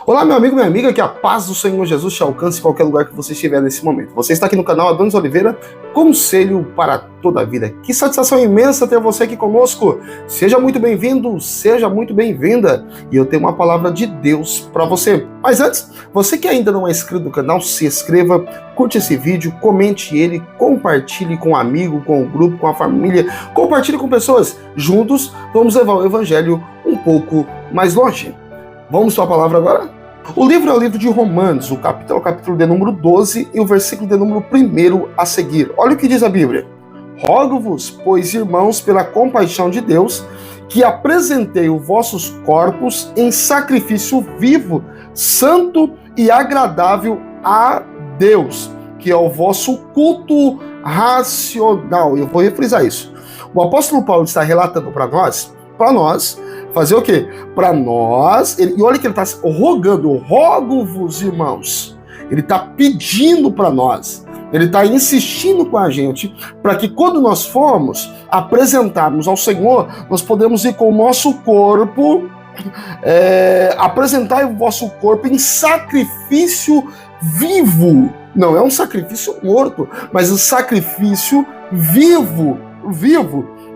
Olá, meu amigo, minha amiga, que a paz do Senhor Jesus te alcance em qualquer lugar que você estiver nesse momento. Você está aqui no canal Adonis Oliveira, conselho para toda a vida. Que satisfação imensa ter você aqui conosco. Seja muito bem-vindo, seja muito bem-vinda. E eu tenho uma palavra de Deus para você. Mas antes, você que ainda não é inscrito no canal, se inscreva, curte esse vídeo, comente ele, compartilhe com um amigo, com o grupo, com a família, compartilhe com pessoas. Juntos, vamos levar o evangelho um pouco mais longe. Vamos para a palavra agora? O livro é o livro de Romanos, o capítulo de número 12 e o versículo de número 1 a seguir. Olha o que diz a Bíblia. Rogo-vos, pois, irmãos, pela compaixão de Deus, que apresentei os vossos corpos em sacrifício vivo, santo e agradável a Deus, que é o vosso culto racional. Eu vou refrisar isso. O apóstolo Paulo está relatando para nós, fazer o quê? Para nós, e olha que ele está rogando, rogo-vos, irmãos. Ele está pedindo para nós, ele está insistindo com a gente, para que quando nós formos apresentarmos ao Senhor, nós podemos ir com o nosso corpo, apresentar o vosso corpo em sacrifício vivo. Não é um sacrifício morto, mas um sacrifício vivo,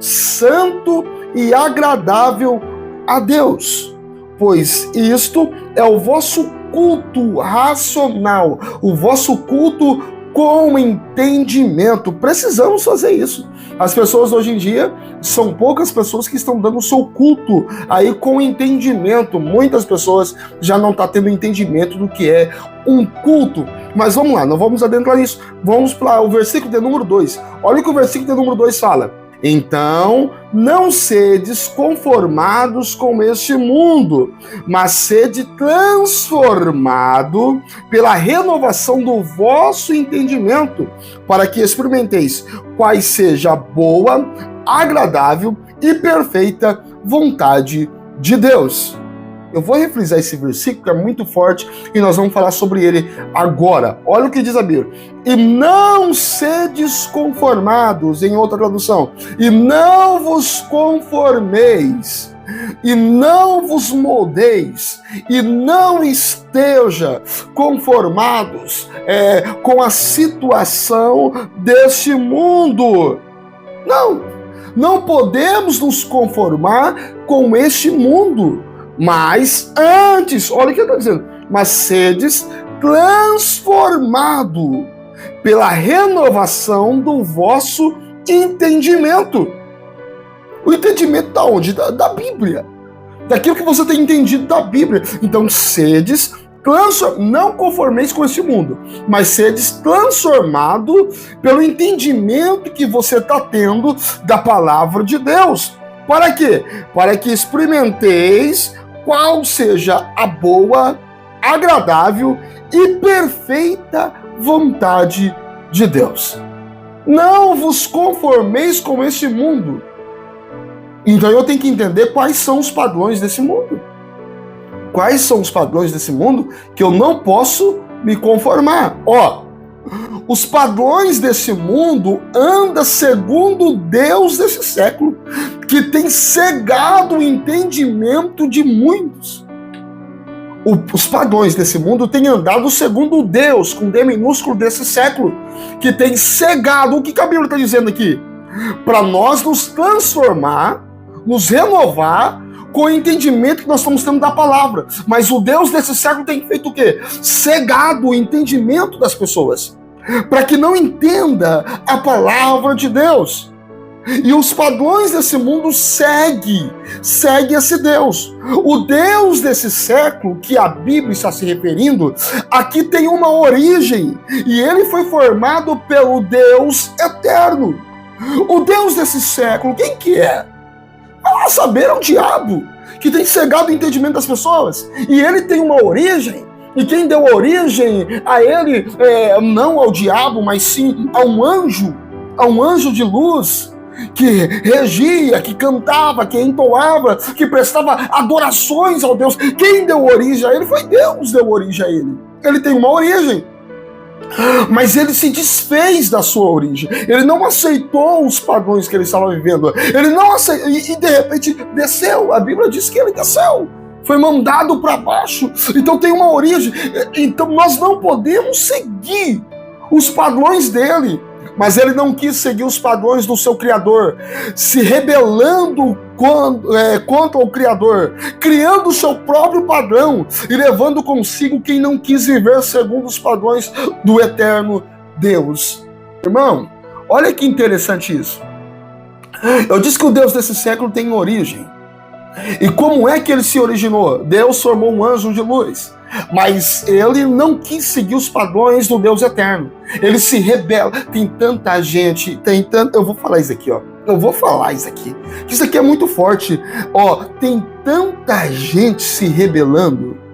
santo e agradável a Deus, pois isto é o vosso culto racional, o vosso culto com entendimento. Precisamos fazer isso. As pessoas hoje em dia, são poucas pessoas que estão dando o seu culto aí com entendimento. Muitas pessoas já não estão tendo entendimento do que é um culto. Mas vamos lá, não vamos adentrar nisso. Vamos para o versículo de número 2. Olha o que o versículo de número 2 fala. Então, não sedes conformados com este mundo, mas sede transformado pela renovação do vosso entendimento, para que experimenteis qual seja a boa, agradável e perfeita vontade de Deus. Eu vou refrisar esse versículo que é muito forte e nós vamos falar sobre ele agora. Olha o que diz a Bíblia. E não sedes conformados, em outra tradução, e não vos conformeis, e não vos moldeis, e não esteja conformados com a situação deste mundo. Não podemos nos conformar com este mundo. Mas antes, olha o que ele está dizendo, mas sedes transformado pela renovação do vosso entendimento. O entendimento da onde? Da Bíblia. Daquilo que você tem entendido da Bíblia. Então, sedes não conformeis com esse mundo, mas sedes transformado pelo entendimento que você está tendo da palavra de Deus. Para quê? Para que experimenteis qual seja a boa, agradável e perfeita vontade de Deus. Não vos conformeis com este mundo. Então eu tenho que entender quais são os padrões desse mundo. Quais são os padrões desse mundo que eu não posso me conformar? Os padrões desse mundo andam segundo Deus desse século, que tem cegado o entendimento de muitos. Os padrões desse mundo têm andado segundo Deus, com D minúsculo, desse século, que tem cegado. O que a Bíblia está dizendo aqui? Para nós nos transformar, nos renovar, com o entendimento que nós estamos tendo da palavra. Mas o Deus desse século tem feito o quê? Cegado o entendimento das pessoas, para que não entenda a palavra de Deus. E os padrões desse mundo seguem esse Deus. O Deus desse século, que a Bíblia está se referindo, aqui tem uma origem, e ele foi formado pelo Deus eterno. O Deus desse século, quem que é? Vai lá saber, é o diabo, que tem cegado o entendimento das pessoas. E ele tem uma origem. E quem deu origem a ele, não ao diabo, mas sim a um anjo de luz, que regia, que cantava, que entoava, que prestava adorações ao Deus. Quem deu origem a ele foi Deus, deu origem a ele. Ele tem uma origem. Mas ele se desfez da sua origem. Ele não aceitou os padrões que ele estava vivendo. Ele não aceitou, e de repente desceu. A Bíblia diz que ele desceu. foi mandado para baixo. Então tem uma origem. Então nós não podemos seguir os padrões dele. Mas ele não quis seguir os padrões do seu Criador, se rebelando contra o Criador, criando o seu próprio padrão e levando consigo quem não quis viver segundo os padrões do eterno Deus. Irmão, olha que interessante isso. Eu disse que o Deus desse século tem origem. E como é que ele se originou? Deus formou um anjo de luz, mas ele não quis seguir os padrões do Deus eterno. Ele se rebela. Tem tanta gente, eu vou falar isso aqui, ó. Isso aqui é muito forte. Ó, tem tanta gente se rebelando.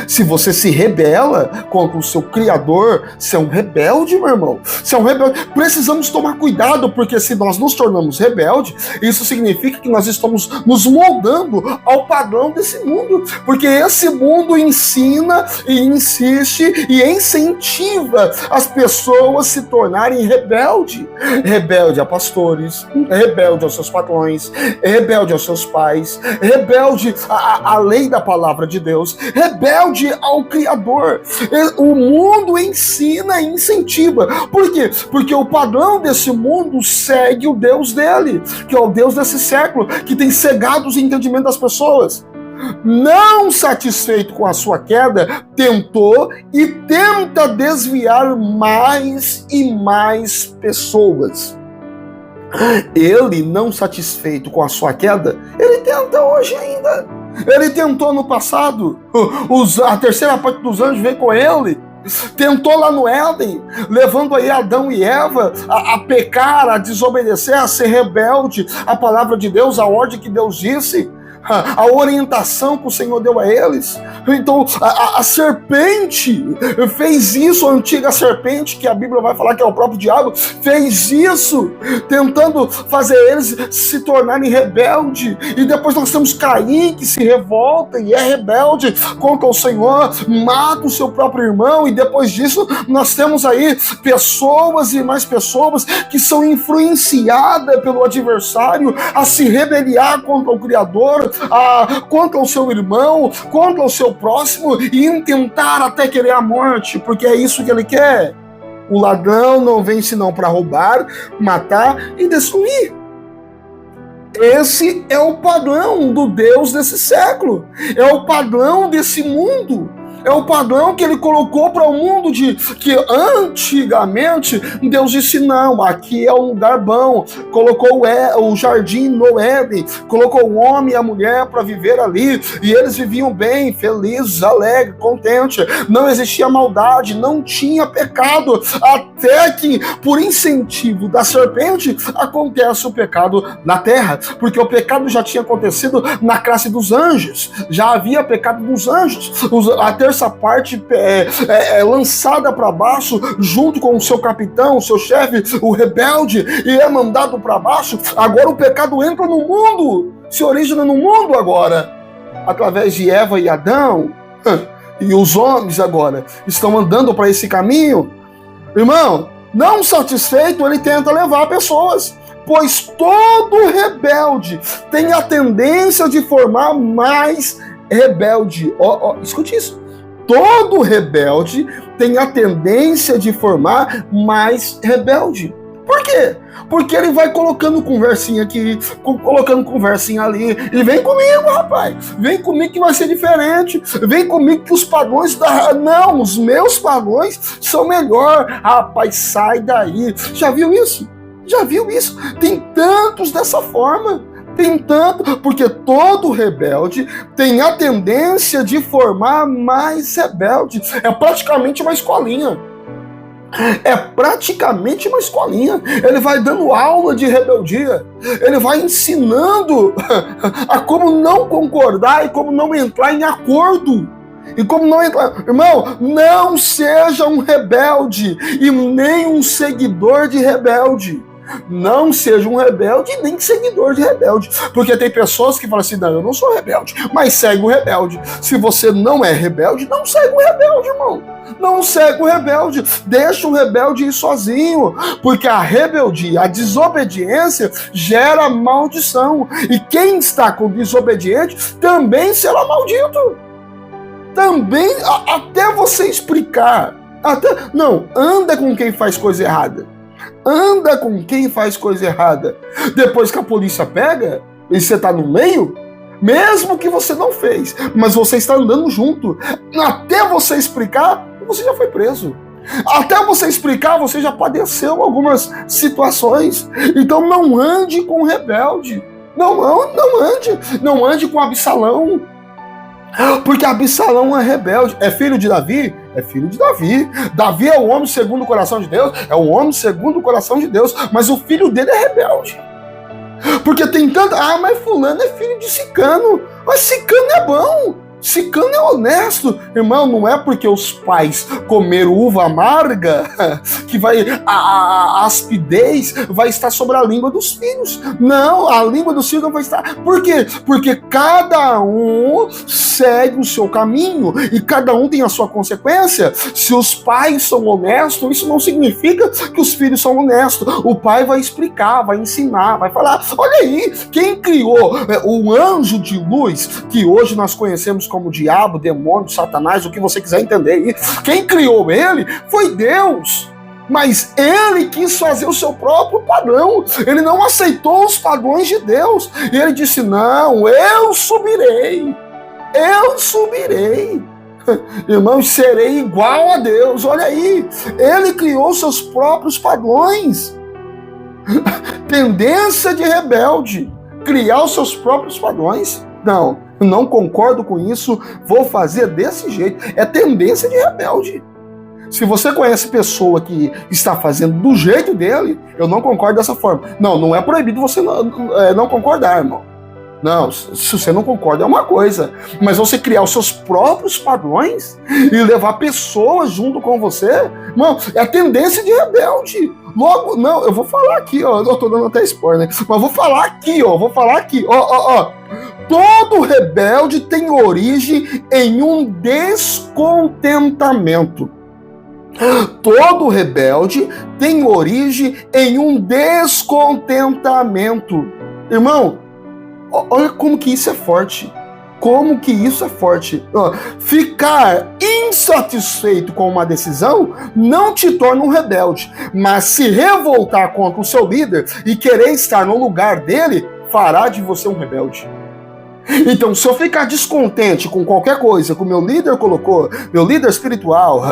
Se você se rebela contra o seu Criador, você é um rebelde, meu irmão. Você é um rebelde. Precisamos tomar cuidado, porque se nós nos tornamos rebeldes, isso significa que nós estamos nos moldando ao padrão desse mundo. Porque esse mundo ensina e insiste e incentiva as pessoas a se tornarem rebeldes. Rebelde a pastores, rebelde aos seus patrões, rebelde aos seus pais, rebelde à lei da palavra de Deus, rebelde ao Criador. O mundo ensina e incentiva. Por quê? Porque o padrão desse mundo segue o Deus dele, que é o Deus desse século, que tem cegado os entendimentos das pessoas. Não satisfeito com a sua queda, tentou e tenta desviar mais e mais pessoas. Ele, não satisfeito com a sua queda, ele tenta hoje ainda. Ele tentou no passado. A terceira parte dos anjos veio com ele. Tentou lá no Éden, levando aí Adão e Eva a pecar, a desobedecer, a ser rebelde à palavra de Deus, à ordem que Deus disse, a orientação que o Senhor deu a eles. Então a serpente fez isso, a antiga serpente, que a Bíblia vai falar que é o próprio diabo, fez isso, tentando fazer eles se tornarem rebeldes. E depois nós temos Caim, que se revolta e é rebelde contra o Senhor, mata o seu próprio irmão. E depois disso nós temos aí pessoas e mais pessoas que são influenciadas pelo adversário a se rebeliar contra o Criador, contra o seu irmão, contra o seu próximo, e intentar até querer a morte, porque é isso que ele quer. O ladrão não vem senão para roubar, matar e destruir. Esse é o padrão do Deus desse século, é o padrão desse mundo. É o padrão que ele colocou para o mundo, que antigamente Deus disse: não, aqui é um lugar bom. Colocou o jardim no Éden, colocou o homem e a mulher para viver ali, e eles viviam bem, felizes, alegres, contentes. Não existia maldade, não tinha pecado, até que, por incentivo da serpente, acontece o pecado na terra, porque o pecado já tinha acontecido na classe dos anjos, já havia pecado dos anjos. Essa parte é lançada para baixo junto com o seu capitão, o seu chefe, o rebelde, e é mandado para baixo. Agora o pecado entra no mundo, se origina no mundo agora, através de Eva e Adão, e os homens agora estão andando para esse caminho. Irmão, não satisfeito, ele tenta levar pessoas, pois todo rebelde tem a tendência de formar mais rebelde. Escute isso. Todo rebelde tem a tendência de formar mais rebelde. Por quê? Porque ele vai colocando conversinha aqui, colocando conversinha ali, e vem comigo, rapaz, vem comigo que vai ser diferente, vem comigo que os padrões não, os meus padrões são melhor, rapaz, sai daí. Já viu isso? Tem tantos dessa forma. Tem tanto, porque todo rebelde tem a tendência de formar mais rebelde. É praticamente uma escolinha. Ele vai dando aula de rebeldia. Ele vai ensinando a como não concordar e como não entrar em acordo. E como não entrar... Irmão, não seja um rebelde e nem um seguidor de rebelde. Não seja um rebelde nem seguidor de rebelde. Porque tem pessoas que falam assim, não, eu não sou rebelde, mas segue o rebelde. Se você não é rebelde, não segue o rebelde, irmão. Não segue o rebelde. Deixa o rebelde ir sozinho. Porque a rebeldia, a desobediência gera maldição. E quem está com desobediente também será maldito. Também, até você explicar. Não, anda com quem faz coisa errada. Anda com quem faz coisa errada. Depois que a polícia pega, e você está no meio, mesmo que você não fez, mas você está andando junto, até você explicar, você já foi preso. Até você explicar, você já padeceu algumas situações. Então não ande com rebelde. Não ande com Absalão. Porque Absalão é rebelde. É filho de Davi? É filho de Davi. Davi é o homem segundo o coração de Deus? É o homem segundo o coração de Deus. Mas o filho dele é rebelde. Porque tem tanto... mas fulano é filho de Sicano. Mas Sicano é bom. Sicano é honesto. Irmão, não é porque os pais comeram uva amarga que a aspidez vai estar sobre a língua dos filhos. Não, a língua dos filhos não vai estar. Por quê? Porque cada um segue o seu caminho e cada um tem a sua consequência. Se os pais são honestos, isso não significa que os filhos são honestos. O pai vai explicar, vai ensinar, vai falar, olha aí, quem criou o anjo de luz, que hoje nós conhecemos como diabo, demônio, satanás, o que você quiser entender aí. Quem criou ele foi Deus. Mas ele quis fazer o seu próprio padrão. Ele não aceitou os padrões de Deus. E ele disse, não, eu subirei. Eu subirei. Irmãos, serei igual a Deus. Olha aí. Ele criou seus próprios padrões. Tendência de rebelde. Criar os seus próprios padrões. Não concordo com isso, vou fazer desse jeito. É tendência de rebelde. Se você conhece pessoa que está fazendo do jeito dele, eu não concordo dessa forma. Não é proibido você não concordar, irmão. Não, se você não concorda é uma coisa, mas você criar os seus próprios padrões e levar pessoas junto com você, irmão, é tendência de rebelde. Logo, eu vou falar aqui, eu tô dando até spoiler, né? Mas vou falar aqui. Todo rebelde tem origem em um descontentamento. Todo rebelde tem origem em um descontentamento. Irmão, olha como que isso é forte. Como que isso é forte. Ficar insatisfeito com uma decisão não te torna um rebelde, mas se revoltar contra o seu líder e querer estar no lugar dele, fará de você um rebelde. Então, se eu ficar descontente com qualquer coisa que o meu líder colocou, meu líder espiritual,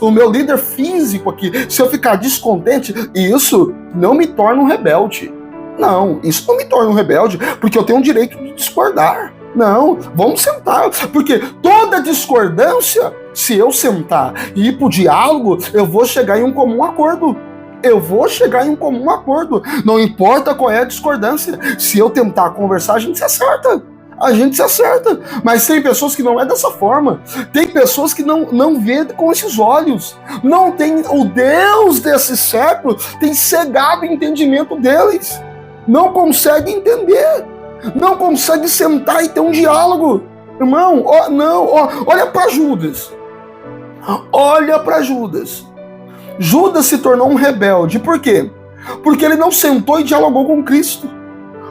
o meu líder físico aqui, se eu ficar descontente, isso não me torna um rebelde. Não, isso não me torna um rebelde, porque eu tenho o direito de discordar. Não, vamos sentar, porque toda discordância, se eu sentar e ir pro diálogo, eu vou chegar em um comum acordo. Não importa qual é a discordância. Se eu tentar conversar, a gente se acerta. Mas tem pessoas que não é dessa forma. Tem pessoas que não vê com esses olhos. Não tem, o Deus desse século tem cegado o entendimento deles. Não consegue entender. Não consegue sentar e ter um diálogo. Irmão, olha para Judas. Judas se tornou um rebelde. Por quê? Porque ele não sentou e dialogou com Cristo.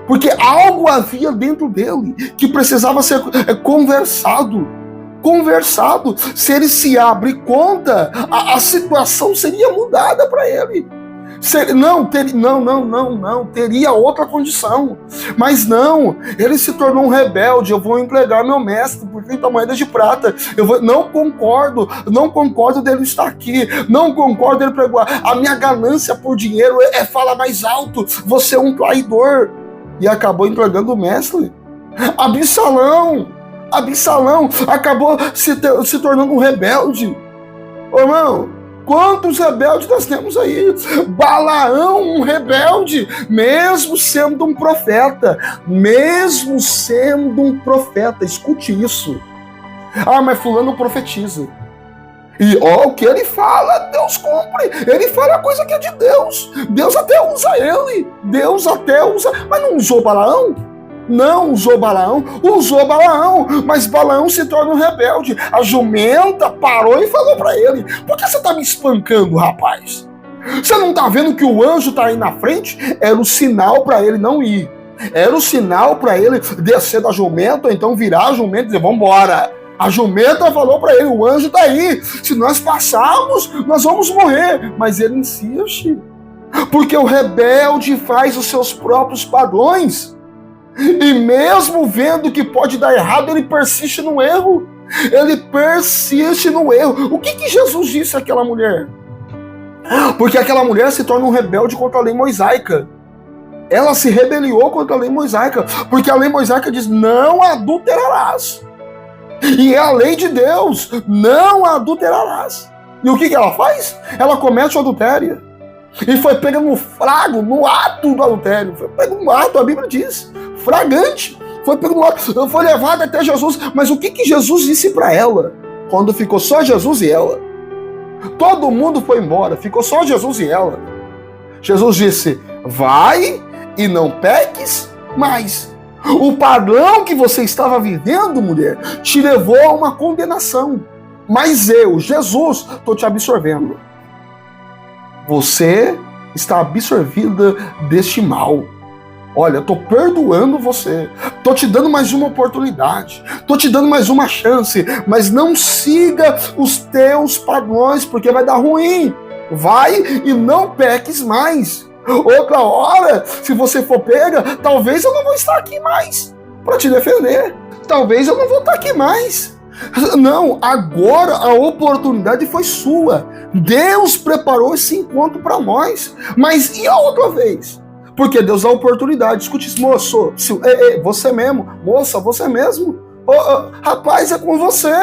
Porque algo havia dentro dele que precisava ser conversado. Se ele se abre conta, a situação seria mudada para ele. Teria outra condição. Mas não, ele se tornou um rebelde. Eu vou entregar meu mestre por 30 moedas de prata. Não concordo dele estar aqui. Não concordo dele pregar. A minha ganância por dinheiro é falar mais alto. Você é um traidor. E acabou entregando o mestre. Absalão acabou se tornando um rebelde. Ô, irmão, quantos rebeldes nós temos aí? Balaão, um rebelde, mesmo sendo um profeta. Escute isso. Mas fulano profetiza. E ó, o que ele fala, Deus cumpre. Ele fala a coisa que é de Deus. Deus até usa ele. Deus até usa. Mas não usou Balaão? Não usou Balaão. Usou Balaão. Mas Balaão se torna um rebelde. A jumenta parou e falou para ele: por que você tá me espancando, rapaz? Você não tá vendo que o anjo tá aí na frente? Era o sinal para ele não ir. Era o sinal para ele descer da jumenta, ou então virar a jumenta e dizer: vamos embora. A jumenta falou para ele: o anjo tá aí, se nós passarmos, nós vamos morrer. Mas ele insiste, porque o rebelde faz os seus próprios padrões, e mesmo vendo que pode dar errado, ele persiste no erro. Ele persiste no erro. O que Jesus disse àquela mulher? Porque aquela mulher se torna um rebelde contra a lei mosaica. Ela se rebeliou contra a lei mosaica, porque a lei mosaica diz: não adulterarás. E é a lei de Deus: não adulterarás. E o que ela faz? Ela comete o adultério. E foi pega no flago, no ato do adultério. Foi pega no ato, a Bíblia diz. Fragante. Foi pega no ato. Foi levada até Jesus. Mas o que Jesus disse para ela? Quando ficou só Jesus e ela. Todo mundo foi embora. Ficou só Jesus e ela. Jesus disse: vai e não peques mais. O padrão que você estava vivendo, mulher, te levou a uma condenação. Mas eu, Jesus, estou te absorvendo. Você está absorvida deste mal. Olha, eu estou perdoando você. Estou te dando mais uma oportunidade. Estou te dando mais uma chance. Mas não siga os teus padrões, porque vai dar ruim. Vai e não peques mais. Outra hora, se você for pega, talvez eu não vou estar aqui mais para te defender. Talvez eu não vou estar aqui mais. Não, agora a oportunidade foi sua. Deus preparou esse encontro para nós. Mas e a outra vez? Porque Deus dá oportunidade. Escute isso, moço. Você mesmo. Moça, você mesmo. Rapaz, é com você.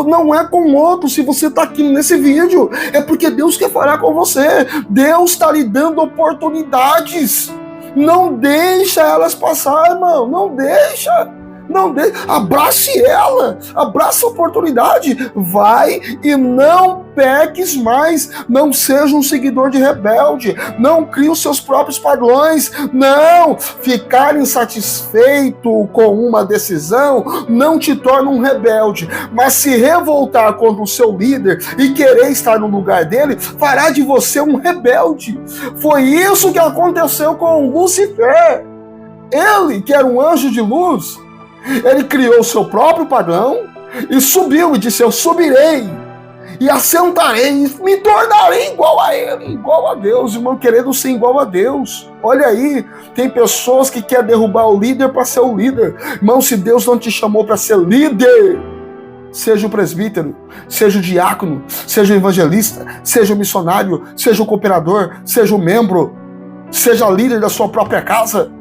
Não é com outro. Se você está aqui nesse vídeo, é porque Deus quer falar com você. Deus está lhe dando oportunidades. Não deixa elas passar, irmão. Não deixa. Não deixa. Abrace ela. Abrace a oportunidade. Vai e não peques mais. Não seja um seguidor de rebelde. Não crie os seus próprios padrões. Não. Ficar insatisfeito com uma decisão não te torna um rebelde. Mas se revoltar contra o seu líder e querer estar no lugar dele, fará de você um rebelde. Foi isso que aconteceu com Lucifer. Ele, que era um anjo de luz, ele criou o seu próprio padrão e subiu e disse: eu subirei e assentarei e me tornarei igual a ele, igual a Deus. Irmão, querendo ser igual a Deus. Olha aí, tem pessoas que querem derrubar o líder para ser o líder. Irmão, se Deus não te chamou para ser líder, seja o presbítero, seja o diácono, seja o evangelista, seja o missionário, seja o cooperador, seja o membro, seja líder da sua própria casa.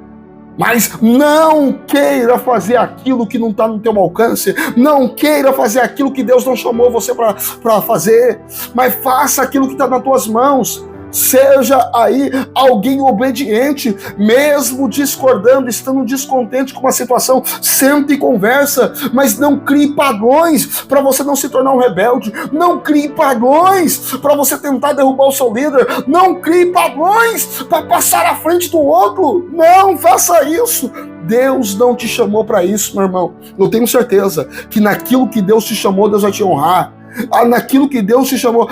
Mas não queira fazer aquilo que não está no teu alcance. Não queira fazer aquilo que Deus não chamou você para fazer. Mas faça aquilo que está nas tuas mãos. Seja aí alguém obediente, mesmo discordando, estando descontente com uma situação, senta e conversa, mas não crie padrões para você não se tornar um rebelde. Não crie padrões para você tentar derrubar o seu líder. Não crie padrões para passar à frente do outro. Não faça isso. Deus não te chamou para isso, meu irmão. Eu tenho certeza que naquilo que Deus te chamou, Deus vai te honrar. Naquilo que Deus te chamou.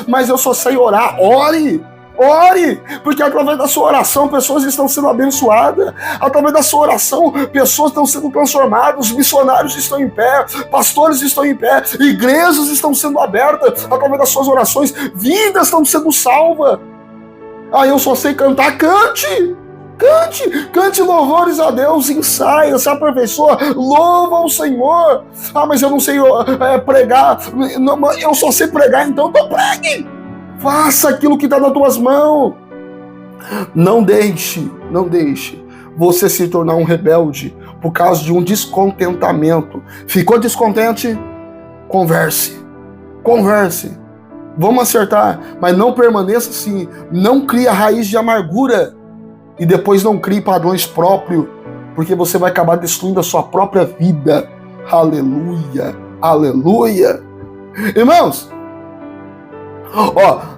Mas eu só sei orar. Ore, porque através da sua oração pessoas estão sendo abençoadas, através da sua oração pessoas estão sendo transformadas, missionários estão em pé, pastores estão em pé, igrejas estão sendo abertas através das suas orações, vidas estão sendo salvas. Eu só sei cantar. Cante louvores a Deus, ensaia, se aperfeiçoa, louva o Senhor. Mas eu não sei pregar, eu só sei pregar, então pregue. Faça aquilo que está nas tuas mãos. Não deixe você se tornar um rebelde por causa de um descontentamento. Ficou descontente? Converse. Vamos acertar, mas não permaneça assim. Não crie a raiz de amargura. E depois não crie padrões próprios, porque você vai acabar destruindo a sua própria vida. Aleluia, aleluia. Irmãos,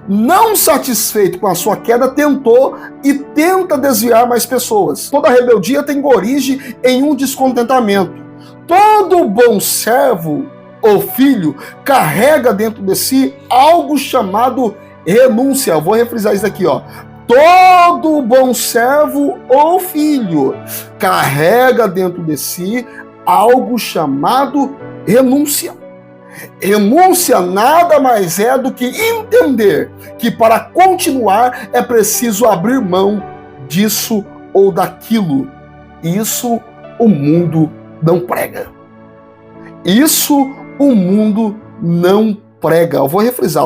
não satisfeito com a sua queda, tentou e tenta desviar mais pessoas. Toda rebeldia tem origem em um descontentamento. Todo bom servo ou filho carrega dentro de si algo chamado renúncia. Eu vou refrisar isso aqui, Todo bom servo ou filho carrega dentro de si algo chamado renúncia. Renúncia nada mais é do que entender que para continuar é preciso abrir mão disso ou daquilo. Isso o mundo não prega. Isso o mundo não prega. Eu vou refrisar,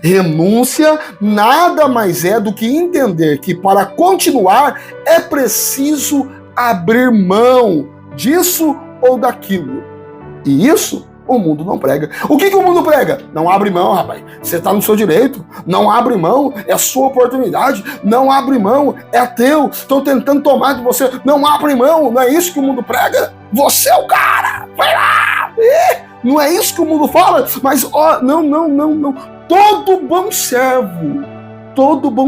Renúncia nada mais é do que entender que para continuar é preciso abrir mão disso ou daquilo. E isso o mundo não prega. O que o mundo prega? Não abre mão, rapaz. Você está no seu direito. Não abre mão, é sua oportunidade. Não abre mão, é teu. Estão tentando tomar de você. Não abre mão, não é isso que o mundo prega? Você é o cara. Vai lá. Não é isso que o mundo fala? Mas, não. Todo bom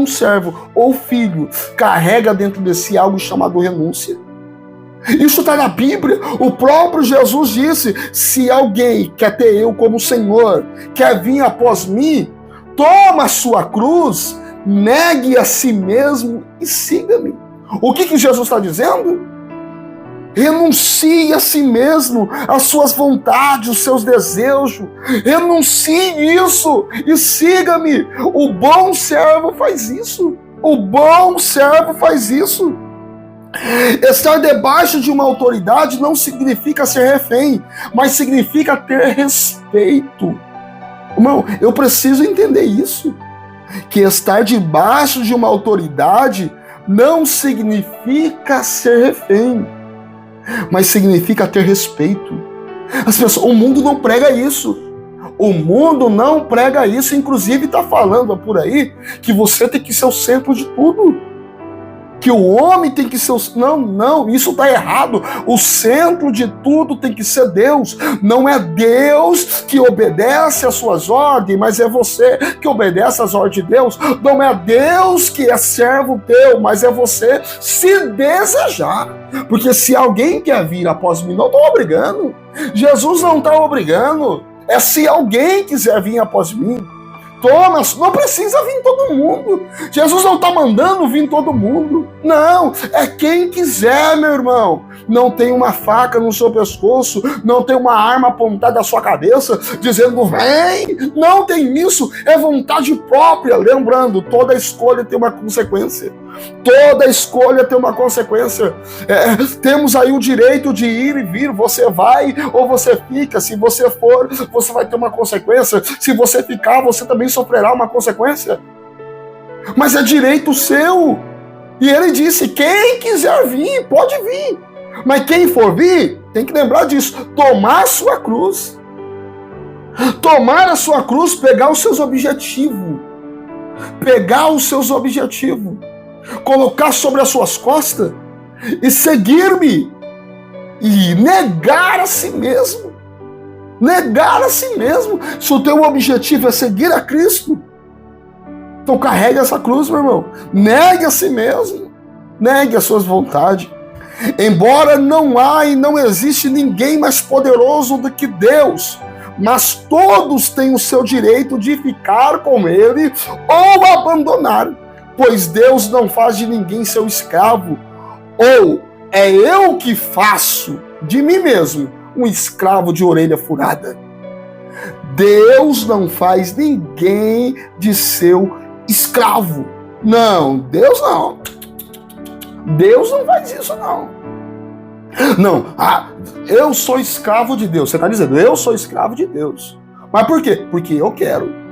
servo ou filho carrega dentro de si algo chamado renúncia. Isso está na Bíblia. O próprio Jesus disse: se alguém quer ter eu como Senhor, quer vir após mim, toma a sua cruz, negue a si mesmo e siga-me. O que Jesus está dizendo? Renuncie a si mesmo, às suas vontades, os seus desejos. Renuncie isso e siga-me. O bom servo faz isso. O bom servo faz isso. Estar debaixo de uma autoridade não significa ser refém, mas significa ter respeito. Irmão, eu preciso entender isso. Que estar debaixo de uma autoridade não significa ser refém, mas significa ter respeito. O mundo não prega isso. O mundo não prega isso. Inclusive está falando por aí que você tem que ser o centro de tudo. Que o homem tem que ser Não, isso está errado. O centro de tudo tem que ser Deus. Não é Deus que obedece às suas ordens, mas é você que obedece às ordens de Deus. Não é Deus que é servo teu, mas é você se desejar. Porque se alguém quer vir após mim, não estou obrigando. Jesus não está obrigando. É se alguém quiser vir após mim. Toma, não precisa vir todo mundo. Jesus não está mandando vir todo mundo. Não, é quem quiser, meu irmão. Não tem uma faca no seu pescoço, não tem uma arma apontada à sua cabeça, dizendo vem. Não tem isso, é vontade própria. Lembrando, toda escolha tem uma consequência. Toda escolha tem uma consequência. Temos aí o direito de ir e vir. Você vai ou você fica. Se você for, você vai ter uma consequência. Se você ficar, você também sofrerá uma consequência. Mas é direito seu. E ele disse: quem quiser vir, pode vir. Mas quem for vir, tem que lembrar disso. Tomar a sua cruz. Tomar a sua cruz, pegar os seus objetivos. Pegar os seus objetivos. Colocar sobre as suas costas e seguir-me e negar a si mesmo. Negar a si mesmo. Se o teu objetivo é seguir a Cristo, então carregue essa cruz, meu irmão. Negue a si mesmo. Negue as suas vontades. Embora não há e não existe ninguém mais poderoso do que Deus, mas todos têm o seu direito de ficar com Ele ou abandonar. Pois Deus não faz de ninguém seu escravo, ou é eu que faço de mim mesmo um escravo de orelha furada. Deus não faz ninguém de seu escravo. Não, Deus não. Deus não faz isso, não. Não, eu sou escravo de Deus. Você está dizendo, eu sou escravo de Deus. Mas por quê? Porque eu quero.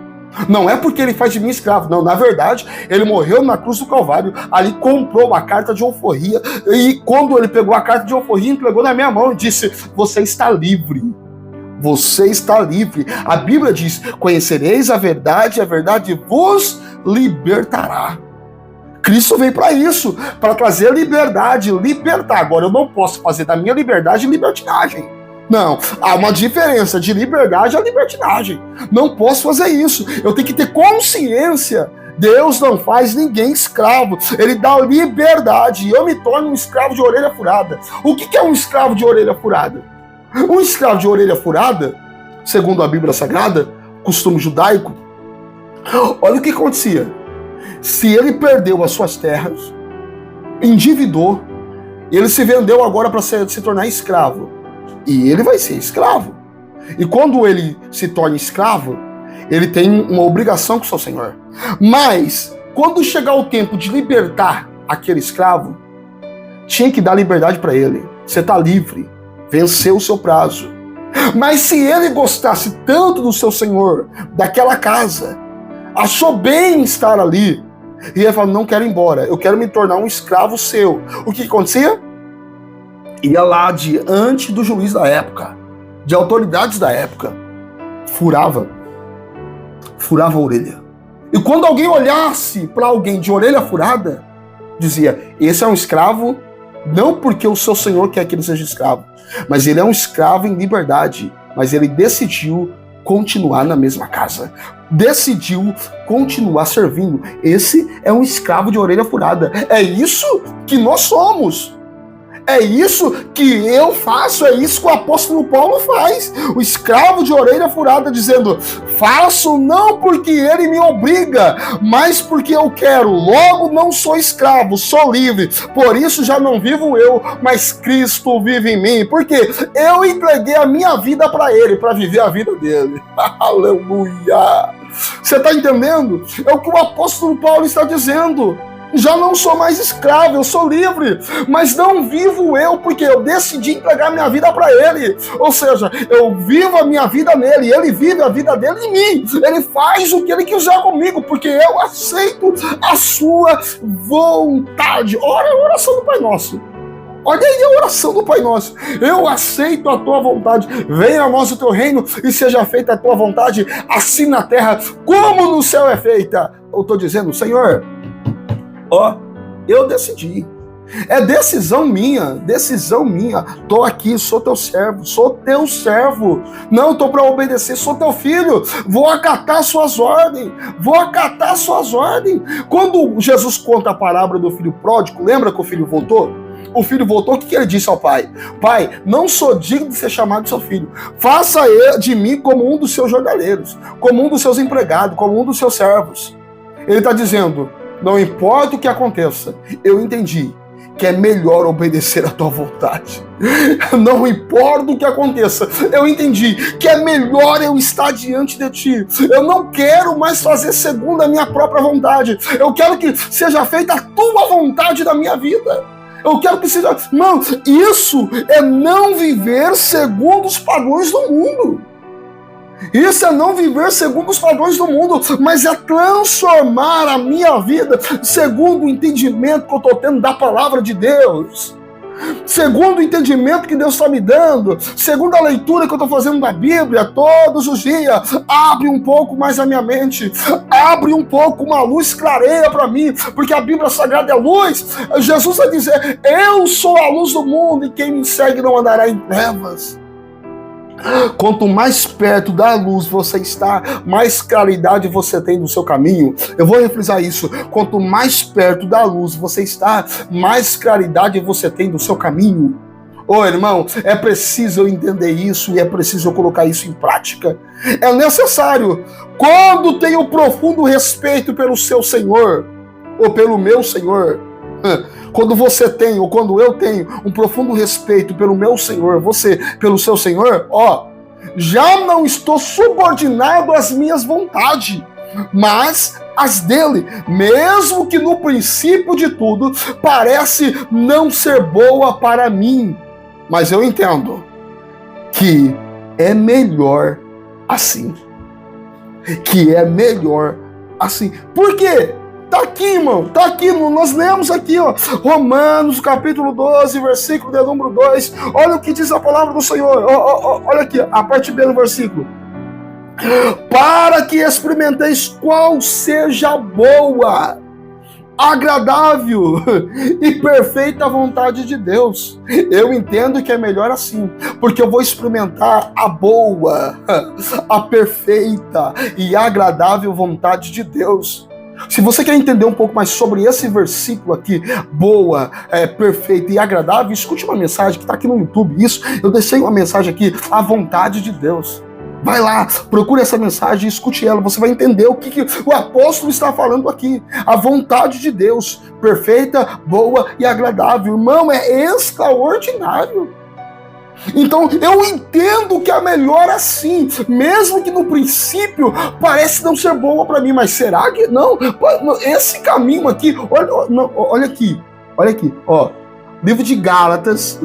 Não é porque ele faz de mim escravo, não. Na verdade, ele morreu na cruz do Calvário, ali comprou uma carta de alforria, e quando ele pegou a carta de alforria, entregou na minha mão e disse: você está livre. Você está livre. A Bíblia diz: conhecereis a verdade vos libertará. Cristo veio para isso, para trazer liberdade, libertar. Agora, eu não posso fazer da minha liberdade libertinagem. Não, há uma diferença de liberdade a libertinagem. Não posso fazer isso. Eu tenho que ter consciência. Deus não faz ninguém escravo. Ele dá liberdade. E eu me torno um escravo de orelha furada. O que é um escravo de orelha furada? Um escravo de orelha furada, segundo a Bíblia Sagrada, costume judaico, olha o que acontecia. Se ele perdeu as suas terras, endividou, ele se vendeu agora para se tornar escravo. E ele vai ser escravo. E quando ele se torna escravo, ele tem uma obrigação com o seu senhor. Mas, quando chegar o tempo de libertar aquele escravo, tinha que dar liberdade para ele. Você está livre, venceu o seu prazo. Mas se ele gostasse tanto do seu senhor, daquela casa, achou bem estar ali, e ele falou, não quero ir embora, eu quero me tornar um escravo seu. O que acontecia? Ia lá diante do juiz da época, de autoridades da época, furava a orelha. E quando alguém olhasse para alguém de orelha furada, dizia, esse é um escravo, não porque o seu senhor quer que ele seja escravo, mas ele é um escravo em liberdade, mas ele decidiu continuar na mesma casa, decidiu continuar servindo. Esse é um escravo de orelha furada. É isso que nós somos. É isso que eu faço, é isso que o apóstolo Paulo faz. O escravo de orelha furada dizendo, faço não porque ele me obriga, mas porque eu quero. Logo não sou escravo, sou livre. Por isso já não vivo eu, mas Cristo vive em mim. Porque eu entreguei a minha vida para ele, para viver a vida dele. Aleluia! Você está entendendo? É o que o apóstolo Paulo está dizendo. Já não sou mais escravo, eu sou livre, mas não vivo eu, porque eu decidi entregar minha vida para ele. Ou seja, eu vivo a minha vida nele, ele vive a vida dele em mim. Ele faz o que ele quiser comigo, porque eu aceito a sua vontade. Ora a oração do Pai Nosso. Olha aí a oração do Pai Nosso. Eu aceito a tua vontade. Venha a nós o teu reino e seja feita a tua vontade, assim na terra como no céu é feita. Eu estou dizendo, Senhor, eu decidi. É decisão minha. Tô aqui, sou teu servo. Não tô para obedecer, sou teu filho. Vou acatar suas ordens. Quando Jesus conta a parábola do filho pródigo, lembra que o filho voltou? O filho voltou, o que ele disse ao pai? Pai, não sou digno de ser chamado de seu filho. Faça de mim como um dos seus jornaleiros, como um dos seus empregados, como um dos seus servos. Ele está dizendo, não importa o que aconteça, eu entendi que é melhor obedecer à tua vontade. Não importa o que aconteça, eu entendi que é melhor eu estar diante de ti. Eu não quero mais fazer segundo a minha própria vontade. Eu quero que seja feita a tua vontade da minha vida. Eu quero que seja... Não, isso é não viver segundo os padrões do mundo. Isso é não viver segundo os padrões do mundo, mas é transformar a minha vida segundo o entendimento que eu estou tendo da palavra de Deus, segundo o entendimento que Deus está me dando, segundo a leitura que eu estou fazendo da Bíblia todos os dias. Abre um pouco mais a minha mente, abre um pouco, uma luz clareia para mim, porque a Bíblia Sagrada é luz. Jesus vai dizer, eu sou a luz do mundo e quem me segue não andará em trevas. Quanto mais perto da luz você está, mais claridade você tem no seu caminho. Eu vou refrisar isso. Quanto mais perto da luz você está, mais claridade você tem no seu caminho. Ô irmão, é preciso eu entender isso e é preciso eu colocar isso em prática. É necessário. Quando tenho profundo respeito pelo seu Senhor, ou pelo meu Senhor, quando você tem, ou quando eu tenho um profundo respeito pelo meu Senhor, você pelo seu Senhor, já não estou subordinado às minhas vontades, mas às dele, mesmo que no princípio de tudo parece não ser boa para mim, mas eu entendo que é melhor assim. Por quê? Tá aqui, irmão, tá aqui, nós lemos aqui, Romanos, capítulo 12, versículo de número 2, olha o que diz a palavra do Senhor, olha aqui, a parte B do versículo, para que experimenteis qual seja boa, agradável e perfeita vontade de Deus. Eu entendo que é melhor assim, porque eu vou experimentar a boa, a perfeita e agradável vontade de Deus. Se você quer entender um pouco mais sobre esse versículo aqui, boa, perfeita e agradável, escute uma mensagem que está aqui no YouTube. Isso, eu deixei uma mensagem aqui, a vontade de Deus. Vai lá, procure essa mensagem e escute ela. Você vai entender o que o apóstolo está falando aqui. A vontade de Deus, perfeita, boa e agradável. Irmão, é extraordinário. Então, eu entendo que é melhor assim, mesmo que no princípio parece não ser boa para mim, mas será que não? Esse caminho aqui, olha aqui, ó. Livro de Gálatas,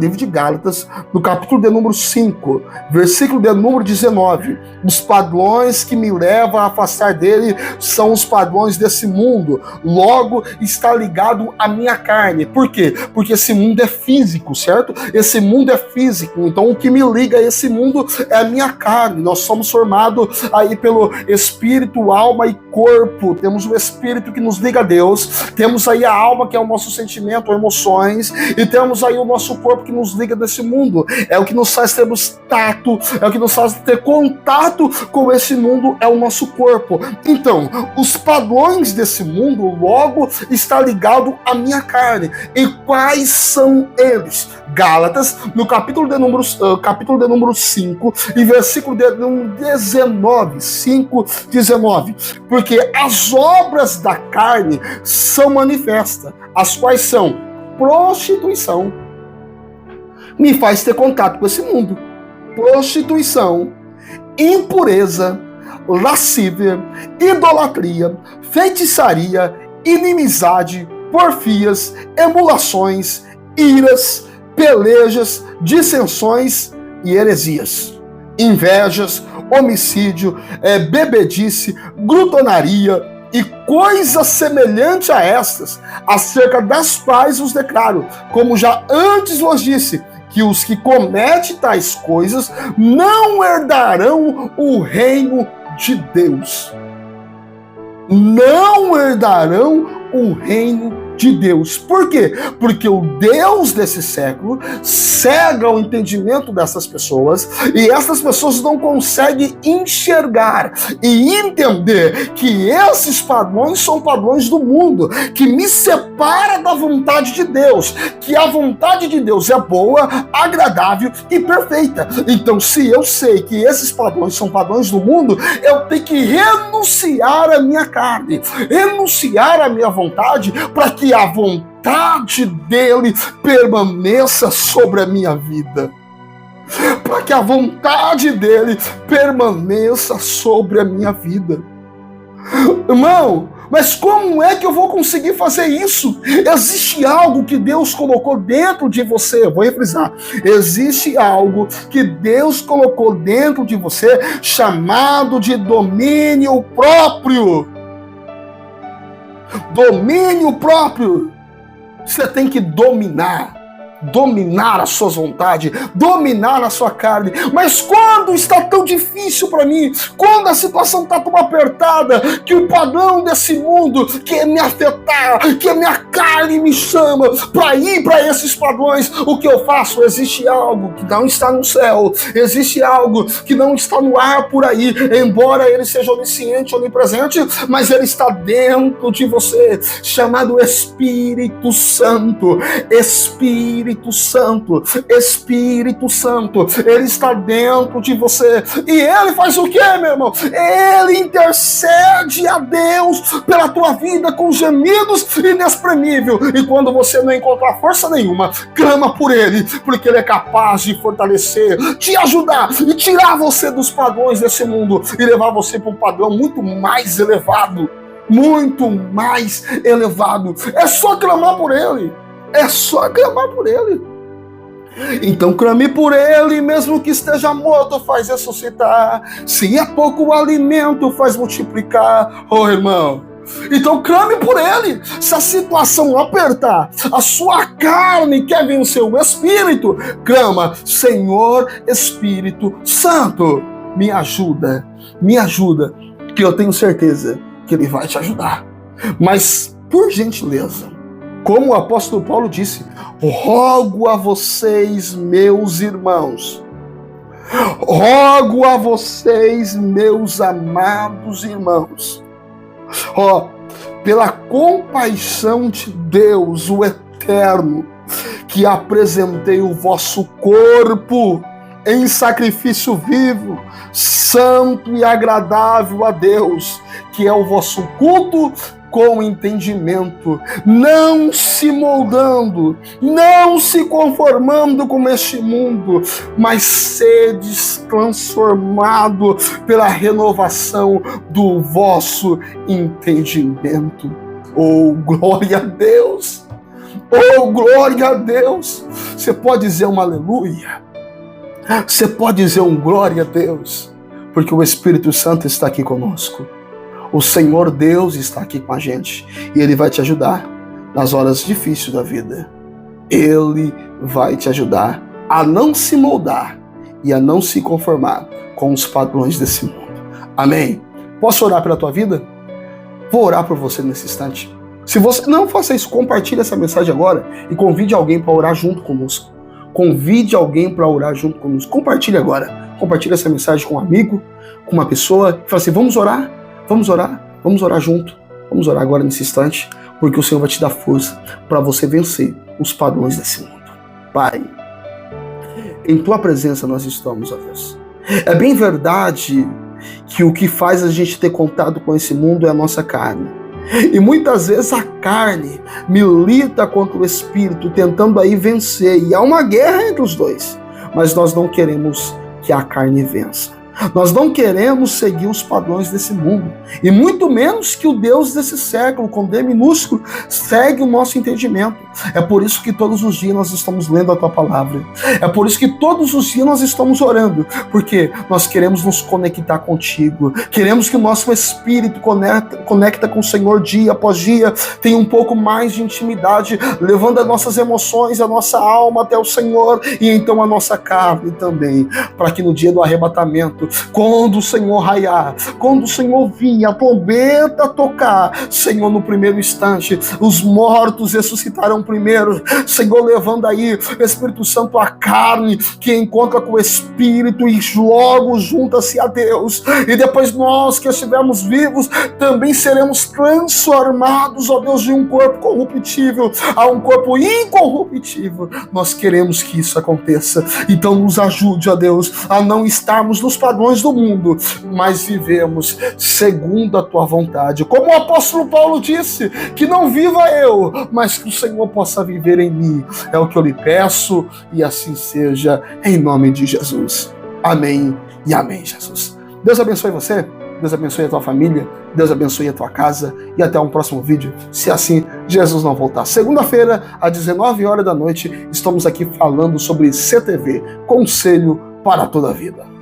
no capítulo de número 5, versículo de número 19. Os padrões que me levam a afastar dele são os padrões desse mundo. Logo, está ligado à minha carne. Por quê? Porque esse mundo é físico, certo? Esse mundo é físico. Então, o que me liga a esse mundo é a minha carne. Nós somos formados aí pelo espírito, alma e corpo. Temos o espírito que nos liga a Deus. Temos aí a alma, que é o nosso sentimento, emoções. E temos aí o nosso corpo que nos liga desse mundo. É o que nos faz termos tato, é o que nos faz ter contato com esse mundo, é o nosso corpo. Então, os padrões desse mundo logo está ligado à minha carne. E quais são eles? Gálatas, no capítulo de número 5, e versículo de número 19, 5:19. Porque as obras da carne são manifestas, as quais são prostituição. Me faz ter contato com esse mundo. Prostituição, impureza, lascívia, idolatria, feitiçaria, inimizade, porfias, emulações, iras, pelejas, dissensões e heresias, invejas, homicídio, bebedice, glutonaria e coisas semelhantes a estas, acerca das quais vos declaro, como já antes vos disse, que os que cometem tais coisas não herdarão o reino de Deus. Não herdarão o reino de Deus. Por quê? Porque o Deus desse século cega o entendimento dessas pessoas e essas pessoas não conseguem enxergar e entender que esses padrões são padrões do mundo, que me separa da vontade de Deus, que a vontade de Deus é boa, agradável e perfeita. Então, se eu sei que esses padrões são padrões do mundo, eu tenho que renunciar à minha carne, renunciar à minha vontade, para que a vontade dele permaneça sobre a minha vida. Para que a vontade dele permaneça sobre a minha vida. Irmão, mas como é que eu vou conseguir fazer isso? Existe algo que Deus colocou dentro de você, eu vou refrisar, existe algo que Deus colocou dentro de você chamado de domínio próprio. Domínio próprio. Você tem que dominar a sua vontade, dominar a sua carne. Mas quando está tão difícil para mim, quando a situação está tão apertada, que o padrão desse mundo quer me afetar, que a minha carne me chama para ir para esses padrões, o que eu faço? Existe algo que não está no céu, existe algo que não está no ar por aí, embora ele seja onisciente, onipresente, mas ele está dentro de você, chamado Espírito Santo. Espírito Santo, ele está dentro de você. E ele faz o quê, meu irmão? Ele intercede a Deus pela tua vida com gemidos inexprimíveis. E quando você não encontrar força nenhuma, clama por ele, porque ele é capaz de fortalecer, te ajudar e tirar você dos padrões desse mundo e levar você para um padrão muito mais elevado. Muito mais elevado. É só clamar por ele. É só clamar por ele. Então clame por ele, mesmo que esteja morto, faz ressuscitar. Se é pouco o alimento, faz multiplicar. Oh, irmão, então clame por ele. Se a situação apertar, a sua carne quer vencer o Espírito, clama: Senhor Espírito Santo, me ajuda, que eu tenho certeza que ele vai te ajudar. Mas por gentileza, como o apóstolo Paulo disse, rogo a vocês, meus irmãos, rogo a vocês, meus amados irmãos, pela compaixão de Deus, o Eterno, que apresentei o vosso corpo em sacrifício vivo, santo e agradável a Deus, que é o vosso culto com entendimento, não se moldando, não se conformando com este mundo, mas sedes transformado pela renovação do vosso entendimento. Oh, glória a Deus! Oh, glória a Deus! Você pode dizer um aleluia? Você pode dizer um glória a Deus? Porque o Espírito Santo está aqui conosco. O Senhor Deus está aqui com a gente e Ele vai te ajudar nas horas difíceis da vida. Ele vai te ajudar a não se moldar e a não se conformar com os padrões desse mundo. Amém? Posso orar pela tua vida? Vou orar por você nesse instante. Se você não faça isso, compartilhe essa mensagem agora e convide alguém para orar junto conosco. Convide alguém para orar junto conosco. Compartilhe agora. Compartilhe essa mensagem com um amigo, com uma pessoa. Fala assim, vamos orar? Vamos orar junto. Vamos orar agora nesse instante, porque o Senhor vai te dar força para você vencer os padrões desse mundo. Pai, em Tua presença nós estamos, ó Deus. É bem verdade que o que faz a gente ter contato com esse mundo é a nossa carne. E muitas vezes a carne milita contra o Espírito, tentando aí vencer. E há uma guerra entre os dois. Mas nós não queremos que a carne vença. Nós não queremos seguir os padrões desse mundo, e muito menos que o Deus desse século, com D minúsculo, segue o nosso entendimento. É por isso que todos os dias nós estamos lendo a Tua Palavra. É por isso que todos os dias nós estamos orando, porque nós queremos nos conectar contigo. Queremos que o nosso espírito conecta com o Senhor dia após dia, tenha um pouco mais de intimidade, levando as nossas emoções, a nossa alma até o Senhor, e então a nossa carne também, para que no dia do arrebatamento, quando o Senhor raiar, quando o Senhor vir, a trombeta tocar, Senhor, no primeiro instante, os mortos ressuscitarão primeiro, Senhor, levando aí o Espírito Santo a carne, que encontra com o Espírito e logo junta-se a Deus, e depois nós que estivermos vivos, também seremos transformados, ó Deus, de um corpo corruptível a um corpo incorruptível. Nós queremos que isso aconteça, então nos ajude, ó Deus, a não estarmos nos padrões do mundo, mas vivemos segundo a Tua vontade. Como o apóstolo Paulo disse, que não viva eu, mas que o Senhor possa viver em mim. É o que eu lhe peço, e assim seja, em nome de Jesus. Amém e amém, Jesus. Deus abençoe você, Deus abençoe a tua família, Deus abençoe a tua casa, e até um próximo vídeo, se assim Jesus não voltar. Segunda-feira, às 19 horas da noite, estamos aqui falando sobre CTV, Conselho para toda a Vida.